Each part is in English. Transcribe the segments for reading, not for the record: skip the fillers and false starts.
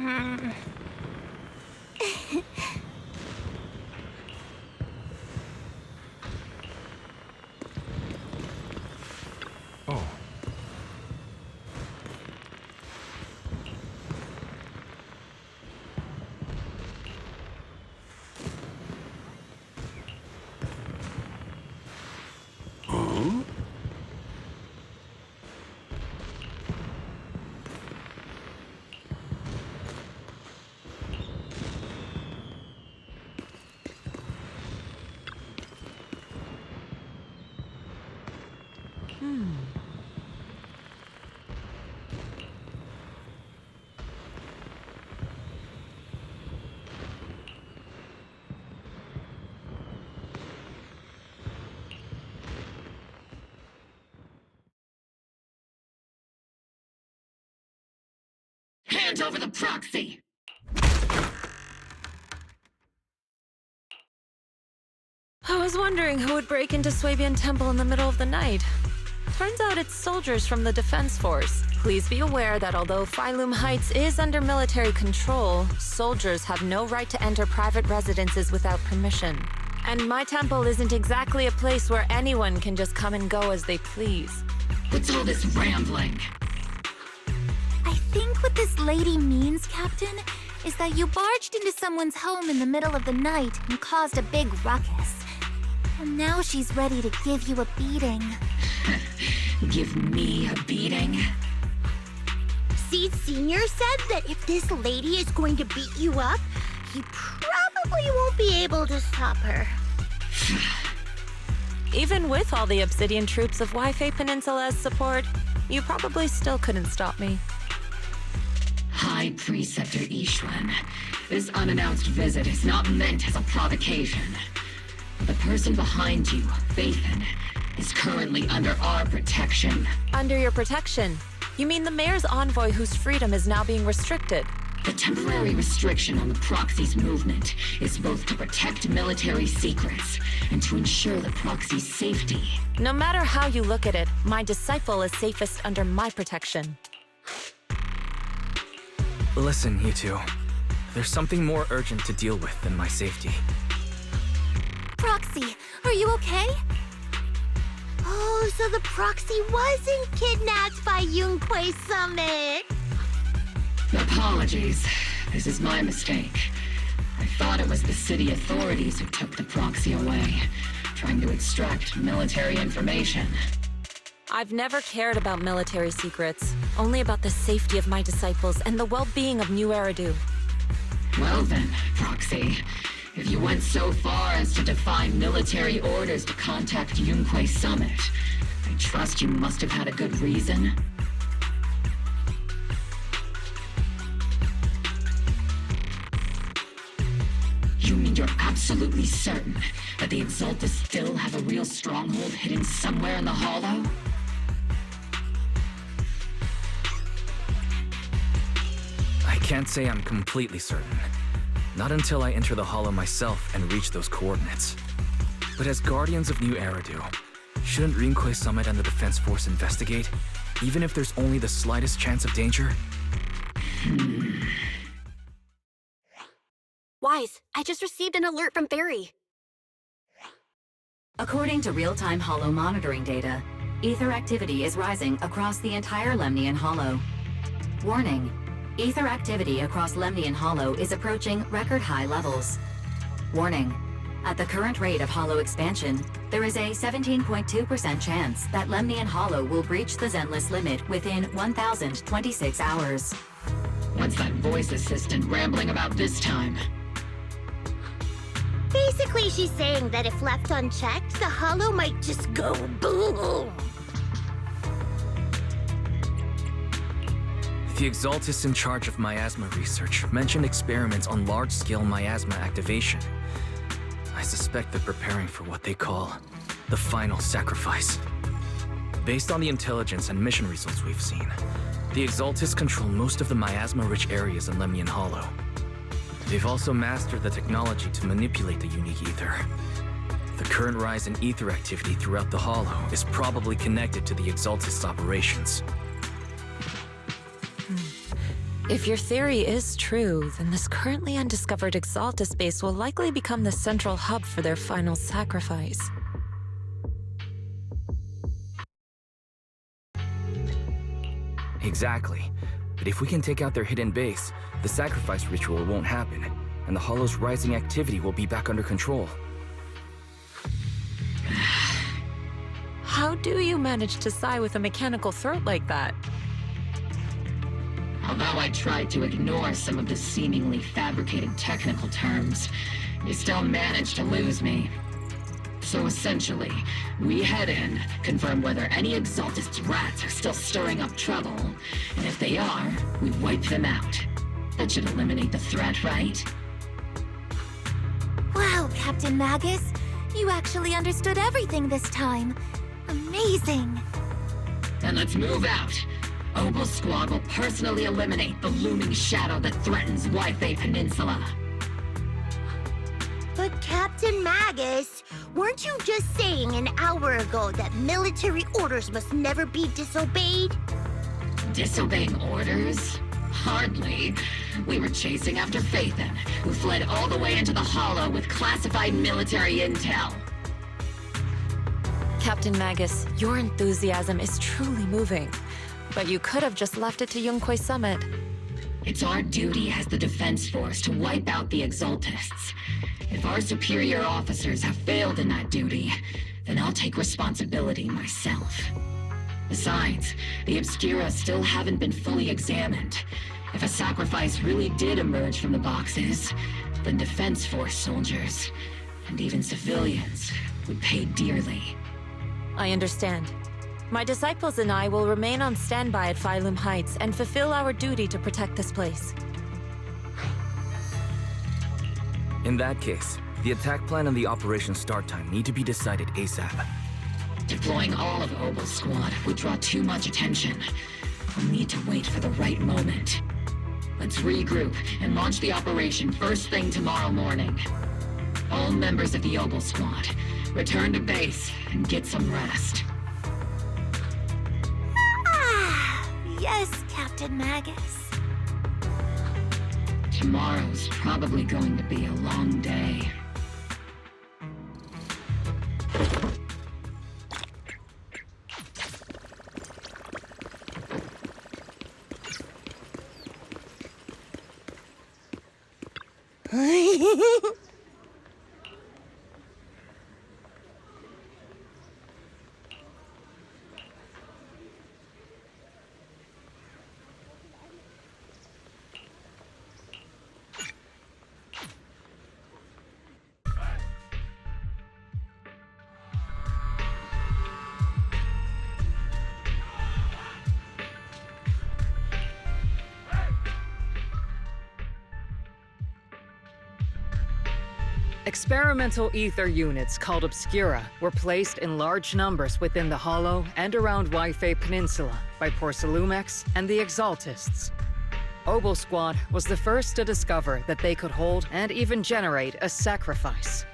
Oh. Huh? Hand over the proxy! I was wondering who would break into Swabian Temple in the middle of the night. Turns out it's soldiers from the Defense Force. Please be aware that although Phylum Heights is under military control, soldiers have no right to enter private residences without permission. And my temple isn't exactly a place where anyone can just come and go as they please. What's all this rambling? I think what this lady means, Captain, is that you barged into someone's home in the middle of the night and caused a big ruckus. And now she's ready to give you a beating. Give me a beating? Seed Senior said that if this lady is going to beat you up, he probably won't be able to stop her. Even with all the Obsidian troops of Wi-Fi Peninsula's support, you probably still couldn't stop me. High Preceptor Ishwan, this unannounced visit is not meant as a provocation. The person behind you, Bathan, is currently under our protection. Under your protection? You mean the mayor's envoy whose freedom is now being restricted? The temporary restriction on the proxy's movement is both to protect military secrets and to ensure the proxy's safety. No matter how you look at it, my disciple is safest under my protection. Listen, you two. There's something more urgent to deal with than my safety. Proxy, are you okay? Oh, so the proxy wasn't kidnapped by Yunquei Summit. Apologies. This is my mistake. I thought it was the city authorities who took the proxy away, trying to extract military information. I've never cared about military secrets, only about the safety of my disciples and the well-being of New Eridu. Well then, Proxy, if you went so far as to defy military orders to contact Yunquei Summit, I trust you must have had a good reason. You mean you're absolutely certain that the Exaltus still have a real stronghold hidden somewhere in the Hollow? I can't say I'm completely certain. Not until I enter the Hollow myself and reach those coordinates. But as Guardians of New Eridu, shouldn't Rinquei Summit and the Defense Force investigate, even if there's only the slightest chance of danger? Wise, I just received an alert from Barry. According to real-time Hollow monitoring data, ether activity is rising across the entire Lemnian Hollow. Warning, ether activity across Lemnian Hollow is approaching record-high levels. Warning, at the current rate of Hollow expansion, there is a 17.2% chance that Lemnian Hollow will breach the Zenless limit within 1,026 hours. What's that voice assistant rambling about this time? Basically, she's saying that if left unchecked, the Hollow might just go boom. The Exaltus in charge of miasma research mentioned experiments on large-scale miasma activation. I suspect they're preparing for what they call the final sacrifice. Based on the intelligence and mission results we've seen, the Exaltus control most of the miasma-rich areas in Lemnian Hollow. They've also mastered the technology to manipulate the unique ether. The current rise in ether activity throughout the Hollow is probably connected to the Exaltus operations. If your theory is true, then this currently undiscovered Exaltus base will likely become the central hub for their final sacrifice. Exactly. But if we can take out their hidden base, the sacrifice ritual won't happen, and the Hollow's rising activity will be back under control. How do you manage to sigh with a mechanical throat like that? Although I tried to ignore some of the seemingly fabricated technical terms, you still managed to lose me. So essentially, we head in, confirm whether any Exaltist rats are still stirring up trouble, and if they are, we wipe them out. That should eliminate the threat, right? Wow, Captain Magus. You actually understood everything this time. Amazing. Then let's move out. Obel Squad will personally eliminate the looming shadow that threatens Wi-Fi Peninsula. But Captain Magus, weren't you just saying an hour ago that military orders must never be disobeyed? Disobeying orders? Hardly. We were chasing after Phaethon, who fled all the way into the Hollow with classified military intel. Captain Magus, your enthusiasm is truly moving. But you could have just left it to Yunquay Summit. It's our duty as the Defense Force to wipe out the Exaltists. If our superior officers have failed in that duty, then I'll take responsibility myself. Besides, the Obscura still haven't been fully examined. If a sacrifice really did emerge from the boxes, then Defense Force soldiers, and even civilians, would pay dearly. I understand. My disciples and I will remain on standby at Phylum Heights and fulfill our duty to protect this place. In that case, the attack plan and the operation start time need to be decided ASAP. Deploying all of Obel Squad would draw too much attention. We'll need to wait for the right moment. Let's regroup and launch the operation first thing tomorrow morning. All members of the Obel Squad, return to base and get some rest. Yes, Captain Magus. Tomorrow's probably going to be a long day. Experimental ether units called Obscura were placed in large numbers within the Hollow and around Wi-Fi Peninsula by Porcelumex and the Exaltists. Obel Squad was the first to discover that they could hold and even generate a sacrifice.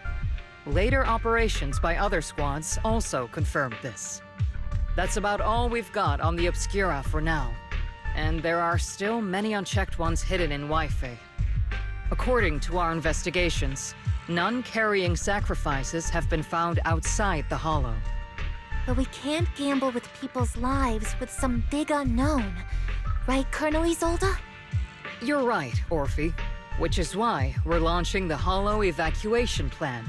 Later operations by other squads also confirmed this. That's about all we've got on the Obscura for now, and there are still many unchecked ones hidden in Wi-Fi. According to our investigations, none carrying sacrifices have been found outside the Hollow. But we can't gamble with people's lives with some big unknown. Right, Colonel Isolde? You're right, Orphe. Which is why we're launching the Hollow evacuation plan,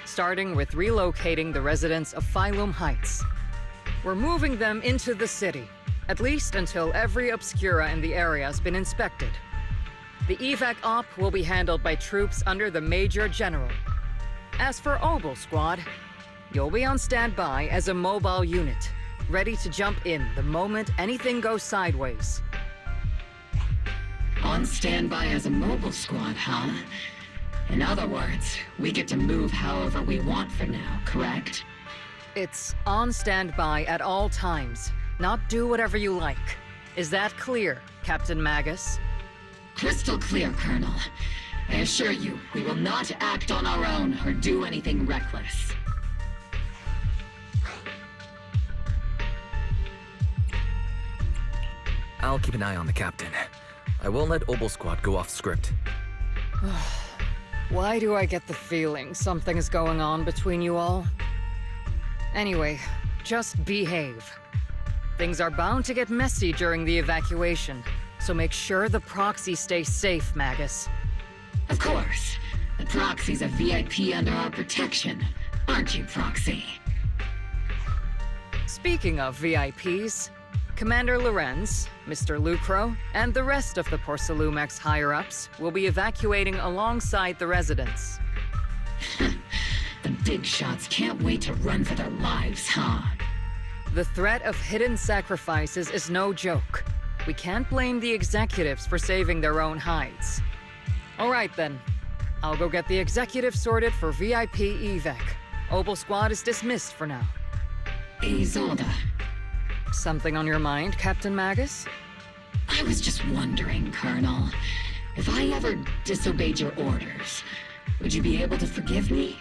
starting with relocating the residents of Phylum Heights. We're moving them into the city, at least until every Obscura in the area has been inspected. The evac op will be handled by troops under the Major General. As for Obel Squad, you'll be on standby as a mobile unit, ready to jump in the moment anything goes sideways. On standby as a mobile squad, huh? In other words, we get to move however we want for now, correct? It's on standby at all times, not do whatever you like. Is that clear, Captain Magus? Crystal clear, Colonel. I assure you, we will not act on our own or do anything reckless. I'll keep an eye on the captain. I won't let Obel Squad go off script. Why do I get the feeling something is going on between you all? Anyway, just behave. Things are bound to get messy during the evacuation, so make sure the proxy stays safe, Magus. Of course. The Proxy's a VIP under our protection. Aren't you, Proxy? Speaking of VIPs, Commander Lorenz, Mr. Lucro, and the rest of the Porcelumex higher-ups will be evacuating alongside the residents. The big shots can't wait to run for their lives, huh? The threat of hidden sacrifices is no joke. We can't blame the executives for saving their own hides. All right then. I'll go get the executive sorted for VIP evac. Obel Squad is dismissed for now. Isolde, Something on your mind, Captain Magus? I was just wondering, Colonel, if I ever disobeyed your orders, would you be able to forgive me?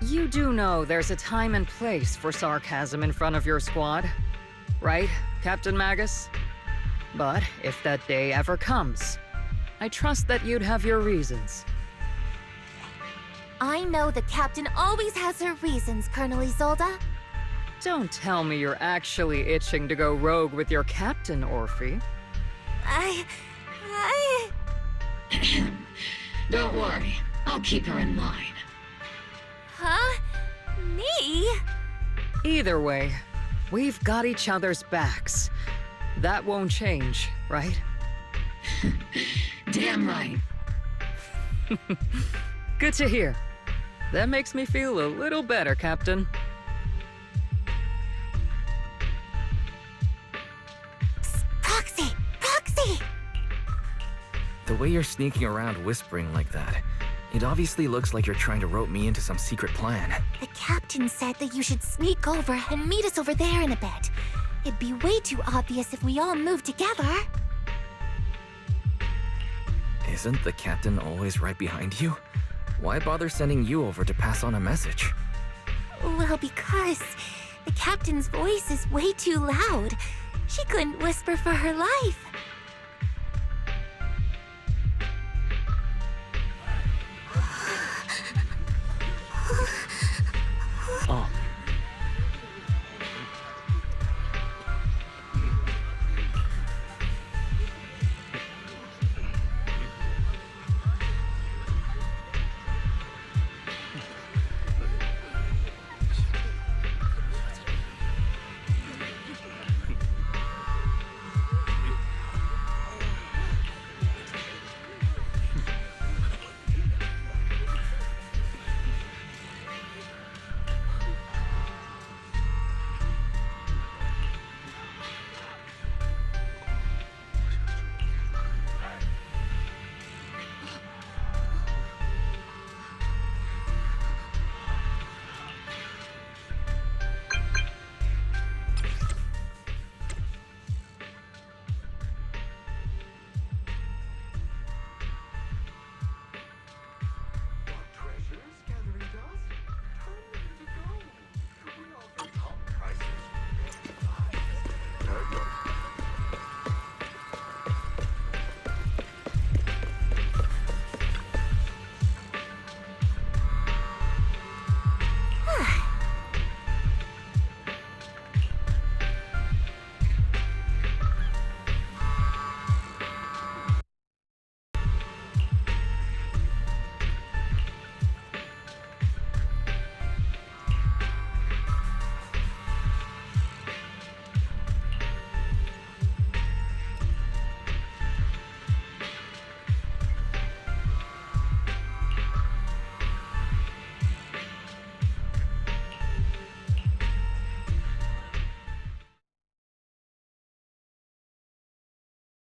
You do know there's a time and place for sarcasm in front of your squad, right, Captain Magus? But if that day ever comes, I trust that you'd have your reasons. I know the captain always has her reasons, Colonel Isolde. Don't tell me you're actually itching to go rogue with your captain, Orphe. I... Don't worry, I'll keep her in line. Huh? Me? Either way, we've got each other's backs. That won't change, right? Damn right. Good to hear. That makes me feel a little better, Captain. Proxy! Proxy! The way you're sneaking around whispering like that, it obviously looks like you're trying to rope me into some secret plan. The captain said that you should sneak over and meet us over there in a bit. It'd be way too obvious if we all moved together. Isn't the captain always right behind you? Why bother sending you over to pass on a message? Well, because the captain's voice is way too loud. She couldn't whisper for her life. Oh.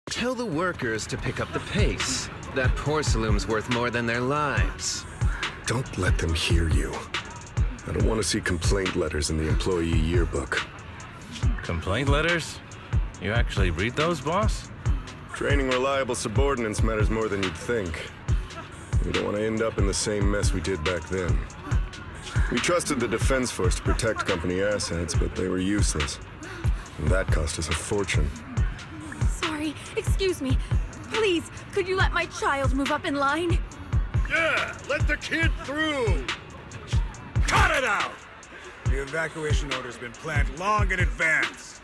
Tell the workers to pick up the pace. That porcelain's worth more than their lives. Don't let them hear you. I don't want to see complaint letters in the employee yearbook. Complaint letters? You actually read those, boss? Training reliable subordinates matters more than you'd think. We don't want to end up in the same mess we did back then. We trusted the Defense Force to protect company assets, but they were useless. And that cost us a fortune. Sorry, excuse me. Please, could you let my child move up in line? Yeah, let the kid through! Cut it out! The evacuation order's been planned long in advance.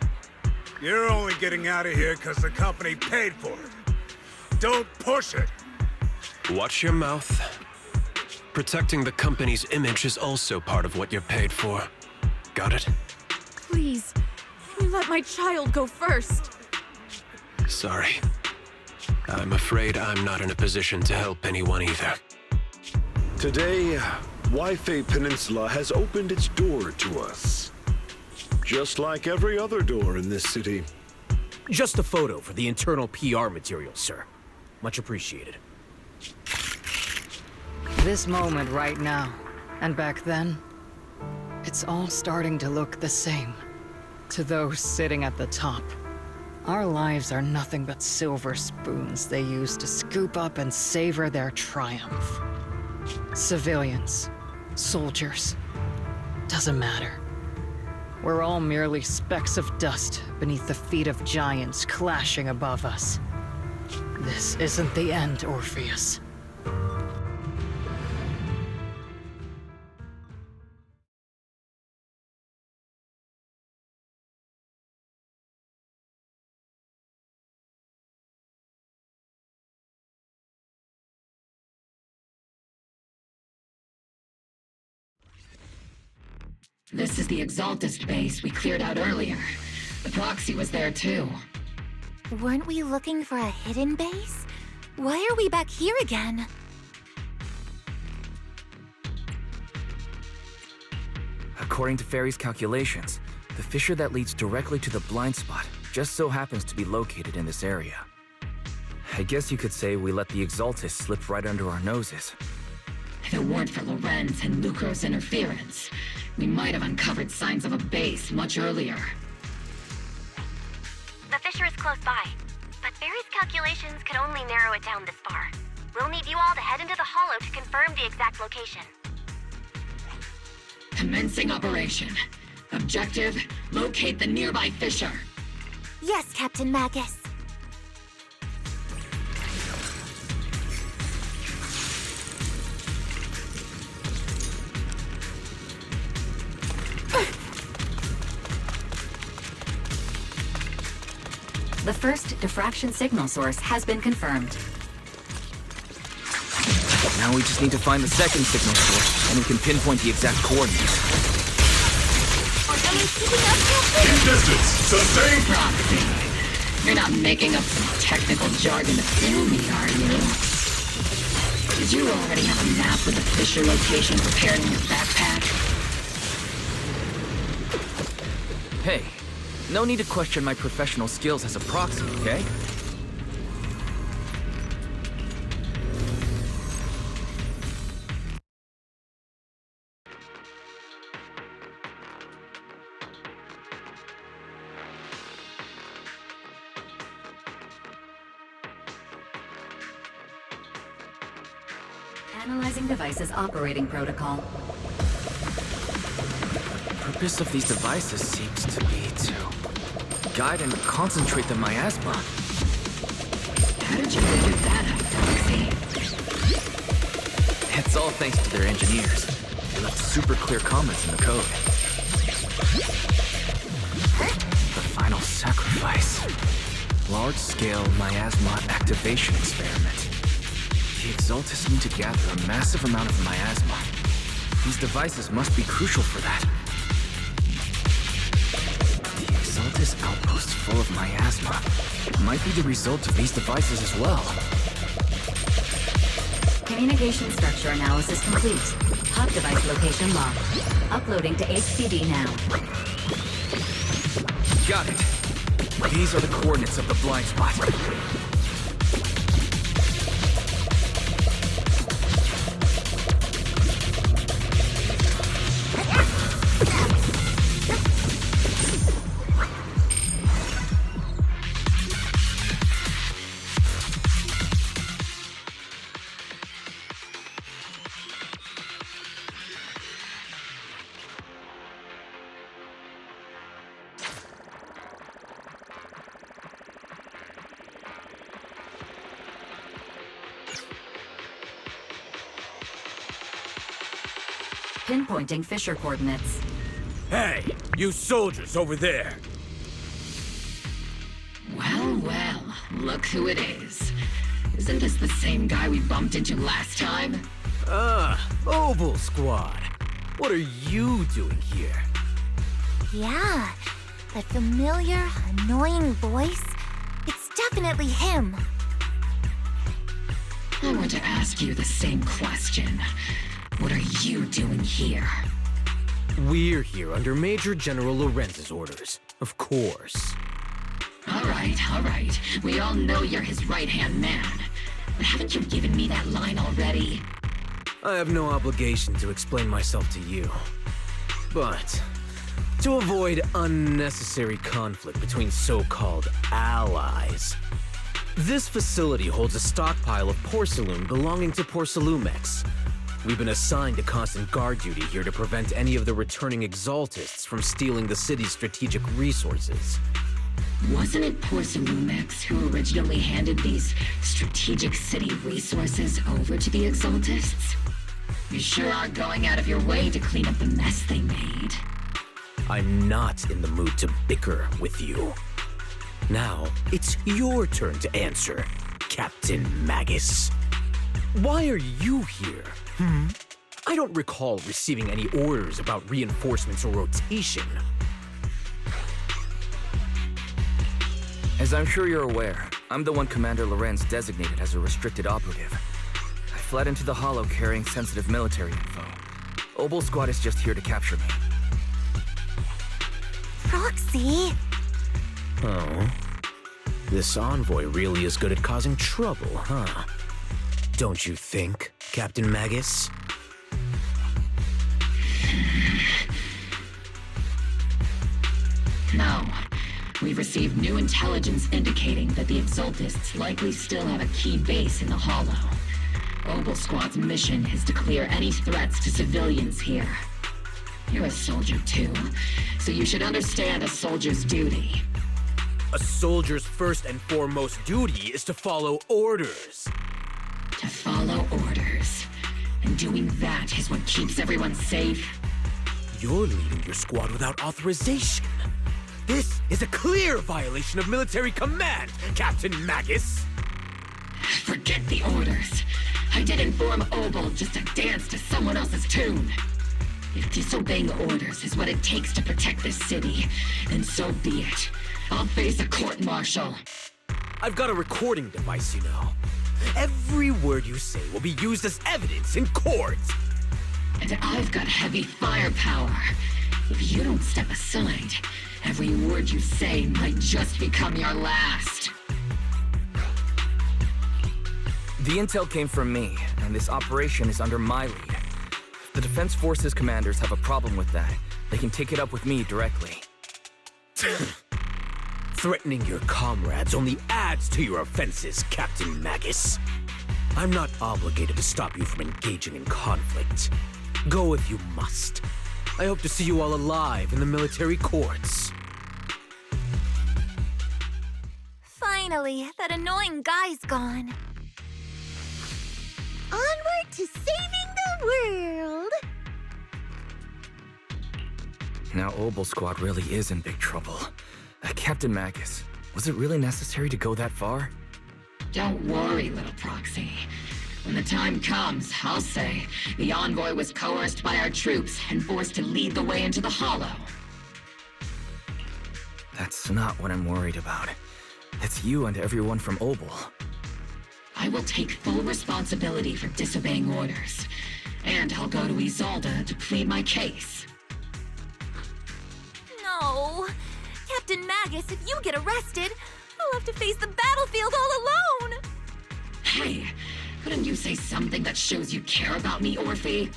You're only getting out of here because the company paid for it. Don't push it! Watch your mouth. Protecting the company's image is also part of what you're paid for. Got it? Please, can you let my child go first? Sorry. I'm afraid I'm not in a position to help anyone either. Today, Wi-Fi Peninsula has opened its door to us. Just like every other door in this city. Just a photo for the internal PR material, sir. Much appreciated. This moment right now, and back then, it's all starting to look the same. To those sitting at the top, our lives are nothing but silver spoons they use to scoop up and savor their triumph. Civilians, soldiers, doesn't matter. We're all merely specks of dust beneath the feet of giants clashing above us. This isn't the end, Orpheus. This is the Exaltist base we cleared out earlier. The proxy was there too. Weren't we looking for a hidden base? Why are we back here again? According to Fairy's calculations, the fissure that leads directly to the blind spot just so happens to be located in this area. I guess you could say we let the Exaltist slip right under our noses. If it weren't for Lorenz and Lucro's interference, we might have uncovered signs of a base much earlier. The fissure is close by, but Barry's calculations could only narrow it down this far. We'll need you all to head into the hollow to confirm the exact location. Commencing operation. Objective, locate the nearby fissure. Yes, Captain Magus. The first diffraction signal source has been confirmed. Now we just need to find the second signal source, and we can pinpoint the exact coordinates. Keep distance! Sustain! Proxy. You're not making up some technical jargon to fool me, are you? Did you already have a map with the fissure location prepared in your backpack? Hey, no need to question my professional skills as a proxy, okay? Analyzing device's operating protocol. The purpose of these devices seems to be to guide and concentrate the miasma. How did you figure that out, Proxy? It's all thanks to their engineers. They left super clear comments in the code. The final sacrifice. Large-scale miasma activation experiment. The Exaltists need to gather a massive amount of miasma. These devices must be crucial for that. The Exaltist outpost full of miasma might be the result of these devices as well. Communication structure analysis complete. Hub device location locked. Uploading to HDD now. Got it. These are the coordinates of the blind spot. pinpointing fissure coordinates. Hey, you soldiers over there! Well, well, look who it is. Isn't this the same guy we bumped into last time? Mobile Squad. What are you doing here? Yeah, that familiar, annoying voice. It's definitely him. I want to ask you the same question. What are you doing here? We're here under Major General Lorenz's orders, of course. All right. We all know you're his right-hand man. But haven't you given me that line already? I have no obligation to explain myself to you. But to avoid unnecessary conflict between so-called allies, this facility holds a stockpile of porcelain belonging to Porcelumex. We've been assigned to constant guard duty here to prevent any of the returning Exaltists from stealing the city's strategic resources. Wasn't it Porcelumex who originally handed these strategic city resources over to the Exaltists? You sure are going out of your way to clean up the mess they made. I'm not in the mood to bicker with you. Now, it's your turn to answer, Captain Magus. Why are you here? I don't recall receiving any orders about reinforcements or rotation. As I'm sure you're aware, I'm the one Commander Lorenz designated as a restricted operative. I fled into the Hollow carrying sensitive military info. Obel Squad is just here to capture me. Proxy? Oh. This envoy really is good at causing trouble, huh? Don't you think, Captain Magus? No. We've received new intelligence indicating that the Exaltists likely still have a key base in the Hollow. Obel Squad's mission is to clear any threats to civilians here. You're a soldier too, so you should understand a soldier's duty. A soldier's first and foremost duty is to follow orders. To follow orders. And doing that is what keeps everyone safe. You're leading your squad without authorization. This is a clear violation of military command, Captain Magus! Forget the orders. I didn't form Obel just to dance to someone else's tune. If disobeying orders is what it takes to protect this city, then so be it. I'll face a court-martial. I've got a recording device, you know. Every word you say will be used as evidence in court. And I've got heavy firepower. If you don't step aside, every word you say might just become your last. The intel came from me, and this operation is under my lead. If the Defense Forces commanders have a problem with that, they can take it up with me directly. Threatening your comrades only adds to your offenses, Captain Magus. I'm not obligated to stop you from engaging in conflict. Go if you must. I hope to see you all alive in the military courts. Finally, that annoying guy's gone. Onward to saving the world! Now Obel Squad really is in big trouble. Captain Magus, was it really necessary to go that far? Don't worry, little proxy. When the time comes, I'll say the envoy was coerced by our troops and forced to lead the way into the Hollow. That's not what I'm worried about. It's you and everyone from Obel. I will take full responsibility for disobeying orders. And I'll go to Isolde to plead my case. No. Captain Magus, if you get arrested, I'll have to face the battlefield all alone! Hey, couldn't you say something that shows you care about me, Orphe?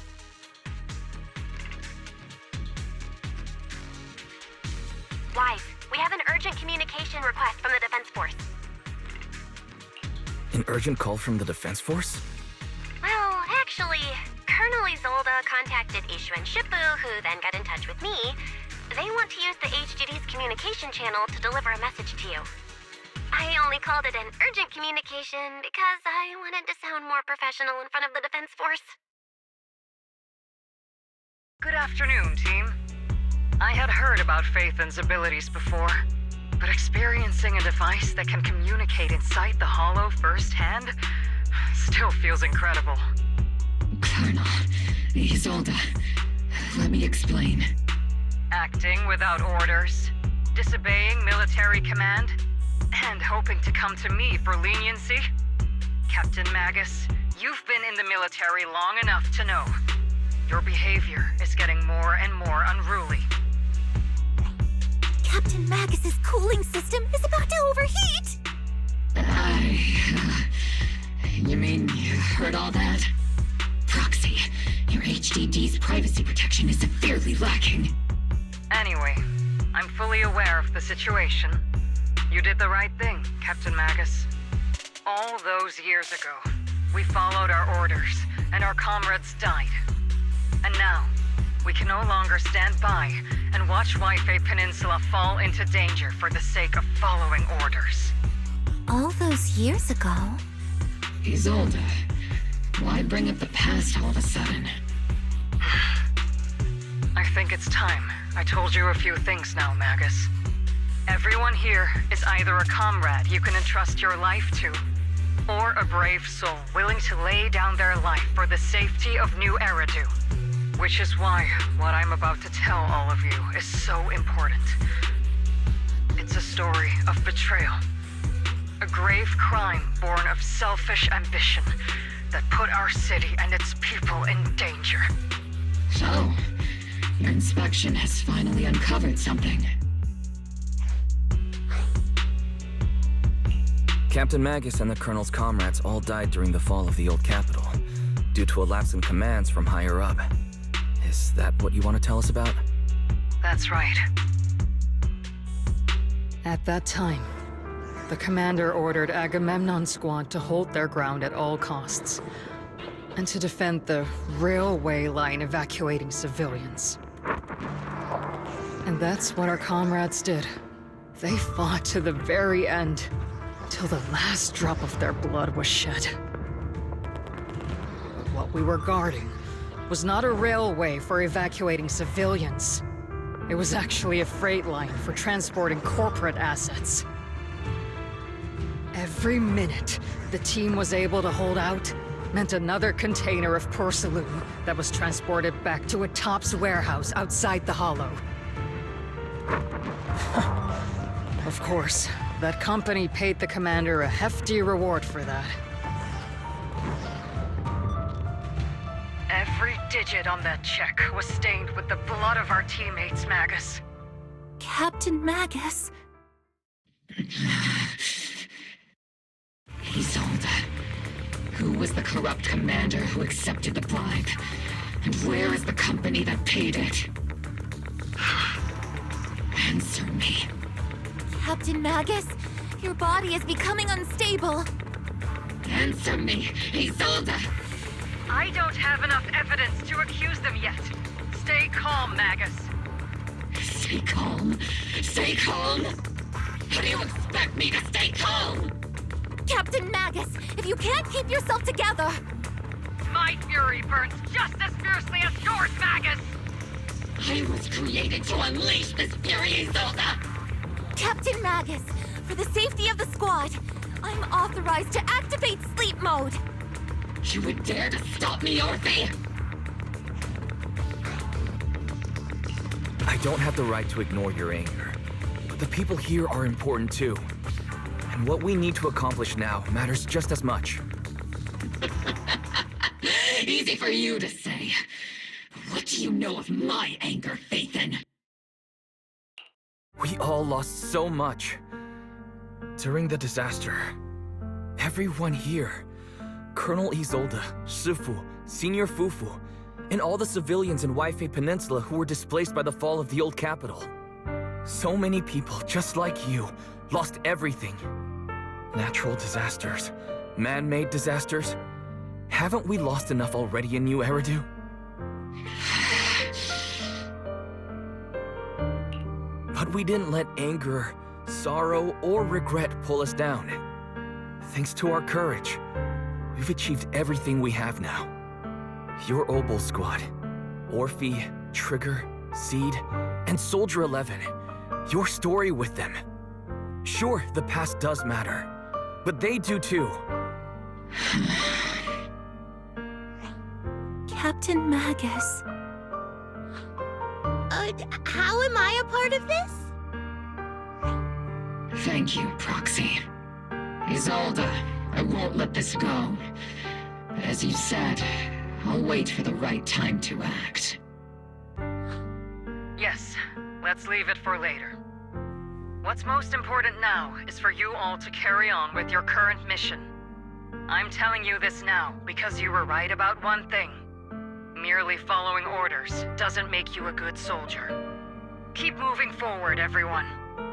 Wise, we have an urgent communication request from the Defense Force. An urgent call from the Defense Force? Well, actually, Colonel Isolde contacted Ishu and Shippu, who then got in touch with me. They want to use the HGD's communication channel to deliver a message to you. I only called it an urgent communication because I wanted to sound more professional in front of the Defense Force. Good afternoon, team. I had heard about Phaethon's abilities before, but experiencing a device that can communicate inside the Hollow firsthand still feels incredible. Colonel, Isolde, let me explain. Acting without orders, disobeying military command, and hoping to come to me for leniency? Captain Magus, you've been in the military long enough to know. Your behavior is getting more and more unruly. Captain Magus's cooling system is about to overheat! You mean you heard all that? Proxy, your HDD's privacy protection is severely lacking. Anyway, I'm fully aware of the situation. You did the right thing, Captain Magus. All those years ago, we followed our orders, and our comrades died. And now, we can no longer stand by and watch Waifei Peninsula fall into danger for the sake of following orders. All those years ago? Isolde, why bring up the past all of a sudden? I think it's time I told you a few things now, Magus. Everyone here is either a comrade you can entrust your life to, or a brave soul willing to lay down their life for the safety of New Eridu. Which is why what I'm about to tell all of you is so important. It's a story of betrayal. A grave crime born of selfish ambition that put our city and its people in danger. So, your inspection has finally uncovered something. Captain Magus and the Colonel's comrades all died during the fall of the old capital, due to a lapse in commands from higher up. Is that what you want to tell us about? That's right. At that time, the commander ordered Agamemnon's squad to hold their ground at all costs, and to defend the railway line evacuating civilians. And that's what our comrades did. They fought to the very end, till the last drop of their blood was shed. But what we were guarding was not a railway for evacuating civilians. It was actually a freight line for transporting corporate assets. Every minute the team was able to hold out meant another container of porcelain that was transported back to a Topps warehouse outside the Hollow. Of course, that company paid the commander a hefty reward for that. Every digit on that check was stained with the blood of our teammates, Magus. Captain Magus? Isolde, who was the corrupt commander who accepted the bribe? And where is the company that paid it? Answer me. Captain Magus, your body is becoming unstable. Answer me, Isolde! I don't have enough evidence to accuse them yet. Stay calm, Magus. Stay calm? Stay calm? How do you expect me to stay calm? Captain Magus, if you can't keep yourself together... My fury burns just as fiercely as yours, Magus! I was created to unleash this fury, Isolde! Captain Magus, for the safety of the squad, I'm authorized to activate sleep mode. You would dare to stop me, Orphe? I don't have the right to ignore your anger, but the people here are important too. And what we need to accomplish now matters just as much. Easy for you to say. What do you know of my anger, Phaethon? We all lost so much. During the disaster, everyone here, Colonel Isolde, Shifu, Senior Fufu, and all the civilians in Waifei Peninsula who were displaced by the fall of the old capital. So many people, just like you, lost everything. Natural disasters, man-made disasters. Haven't we lost enough already in New Eridu? But we didn't let anger, sorrow, or regret pull us down. Thanks to our courage, we've achieved everything we have now. Your Obol squad, Orphe, Trigger, Seed, and Soldier 11. Your story with them. Sure, the past does matter, but they do too. Captain Magus. How am I a part of this? Thank you, Proxy. Isolde, I won't let this go. But as you said, I'll wait for the right time to act. Yes, let's leave it for later. What's most important now is for you all to carry on with your current mission. I'm telling you this now because you were right about one thing. Merely following orders doesn't make you a good soldier. Keep moving forward, everyone.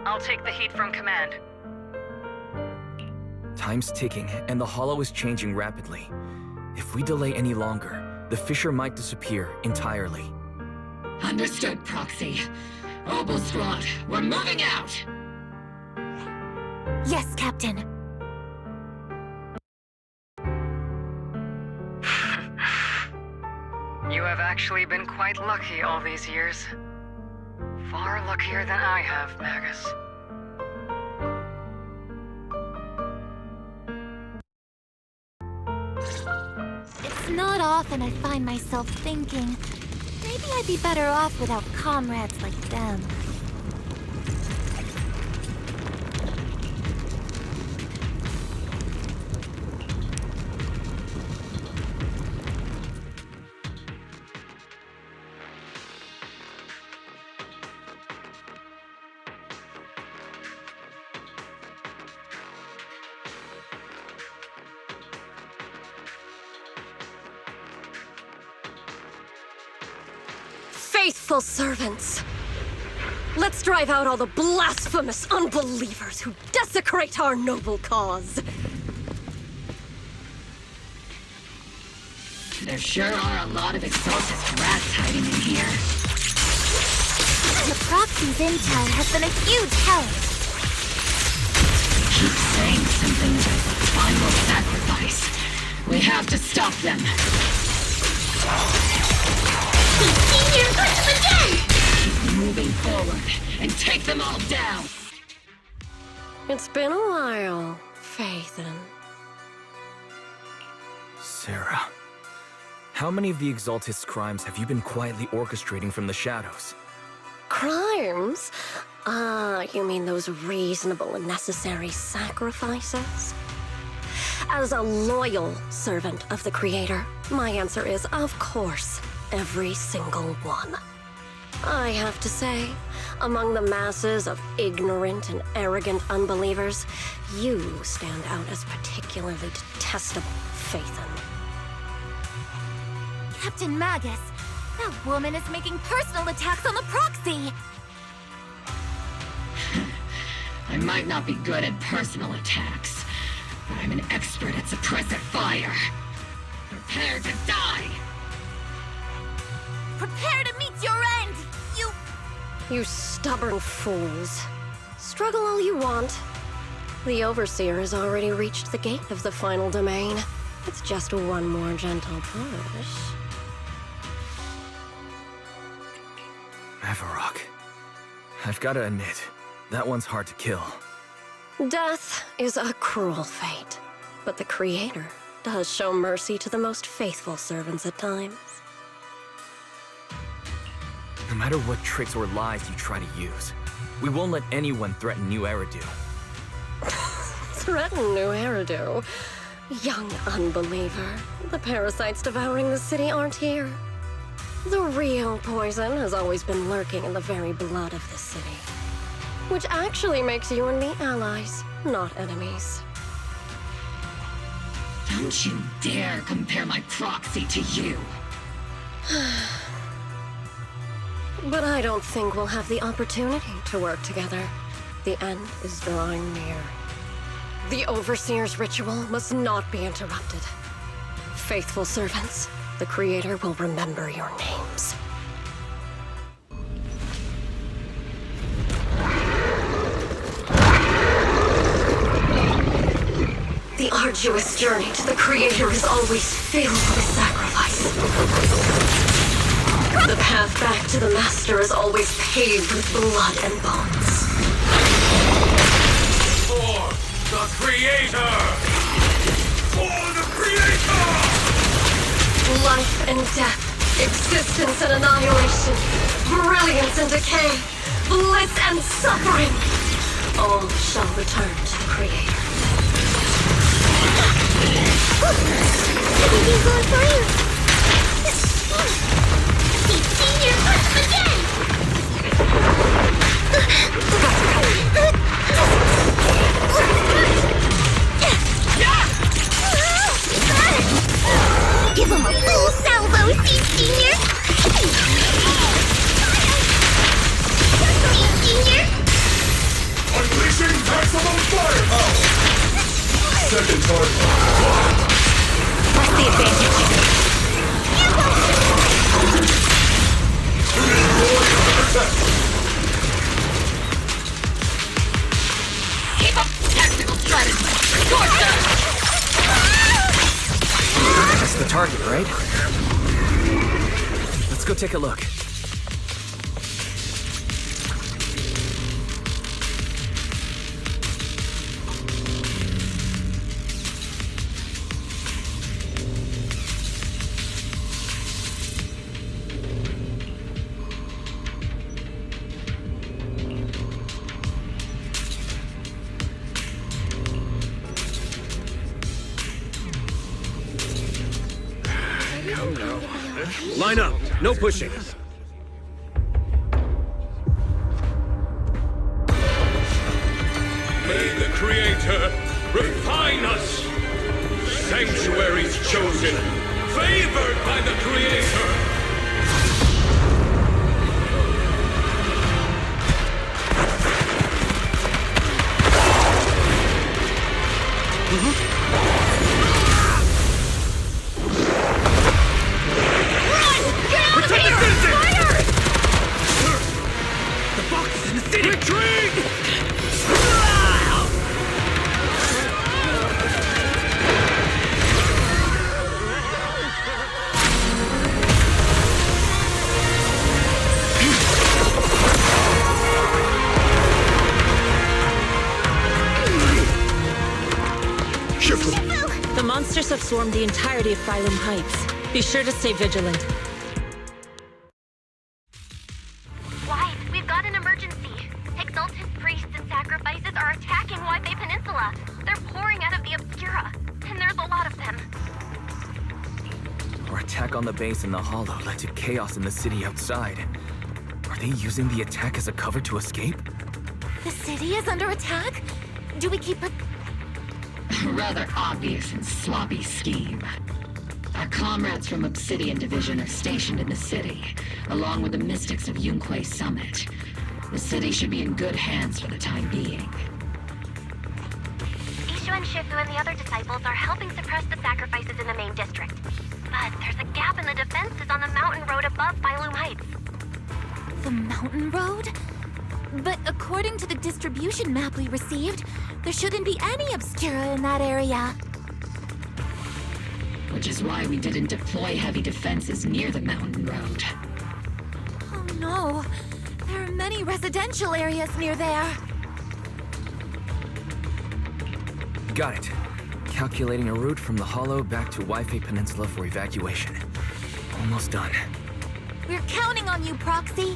I'll take the heat from command. Time's ticking, and the Hollow is changing rapidly. If we delay any longer, the Fissure might disappear entirely. Understood, Proxy. Obelstrad, we're moving out! Yes, Captain. You have actually been quite lucky all these years. Far luckier than I have, Magus. It's not often I find myself thinking, maybe I'd be better off without comrades like them. Faithful servants! Let's drive out all the blasphemous unbelievers who desecrate our noble cause! There sure are a lot of Exaltist rats hiding in here. The Proxy's intel has been a huge help. Keep saying something about the final sacrifice. We have to stop them. Senior, got them again! Keep moving forward and take them all down. It's been a while, Phaethon. Sarah, how many of the Exaltist's crimes have you been quietly orchestrating from the shadows? Crimes? You mean those reasonable and necessary sacrifices? As a loyal servant of the Creator, my answer is, of course, every single one. I have to say, among the masses of ignorant and arrogant unbelievers, you stand out as particularly detestable, Phaethon. Captain Magus, that woman is making personal attacks on the Proxy! I might not be good at personal attacks, but I'm an expert at suppressive fire. Prepare to die! Prepare to meet your end, You stubborn fools. Struggle all you want. The Overseer has already reached the gate of the final domain. It's just one more gentle push. Avarok. I've gotta admit, that one's hard to kill. Death is a cruel fate, but the Creator does show mercy to the most faithful servants at times. No matter what tricks or lies you try to use, we won't let anyone threaten New Eridu. Threaten New Eridu? Young unbeliever. The parasites devouring the city aren't here. The real poison has always been lurking in the very blood of the city. Which actually makes you and me allies, not enemies. Don't you dare compare my Proxy to you! But I don't think we'll have the opportunity to work together. The end is drawing near. The Overseer's ritual must not be interrupted. Faithful servants, the Creator will remember your names. The arduous journey to the Creator is always filled with sacrifice. The path back to the Master is always paved with blood and bones. For the Creator! For the Creator! Life and death, existence and annihilation, brilliance and decay, bliss and suffering, all shall return to the Creator. Everything's going fine. Senior, again! Give him a full salvo, Senior! Senior! Unleashing maximum firepower! Second target. Press the advantage. Keep up tactical strategy! Torture! That's the target, right? Let's go take a look. Line up. No pushing. May the Creator refine us! Sanctuaries chosen, favored by the Creator! The monsters have swarmed the entirety of Phylum Heights. Be sure to stay vigilant. Why? We've got an emergency. Exalted priests and sacrifices are attacking Wi-Fi Peninsula. They're pouring out of the Obscura, and there's a lot of them. Our attack on the base in the Hollow led to chaos in the city outside. Are they using the attack as a cover to escape? The city is under attack? Do we keep it? Rather obvious and sloppy scheme. Our comrades from Obsidian Division are stationed in the city, along with the mystics of Yunque Summit. The city should be in good hands for the time being. Ishu and Shifu and the other disciples are helping suppress the sacrifices in the main district. But there's a gap in the defenses on the mountain road above Phylum Heights. The mountain road? But according to the distribution map we received, there shouldn't be any Obscura in that area. Which is why we didn't deploy heavy defenses near the mountain road. Oh no, there are many residential areas near there. Got it. Calculating a route from the Hollow back to Wi-Fi Peninsula for evacuation. Almost done. We're counting on you, Proxy.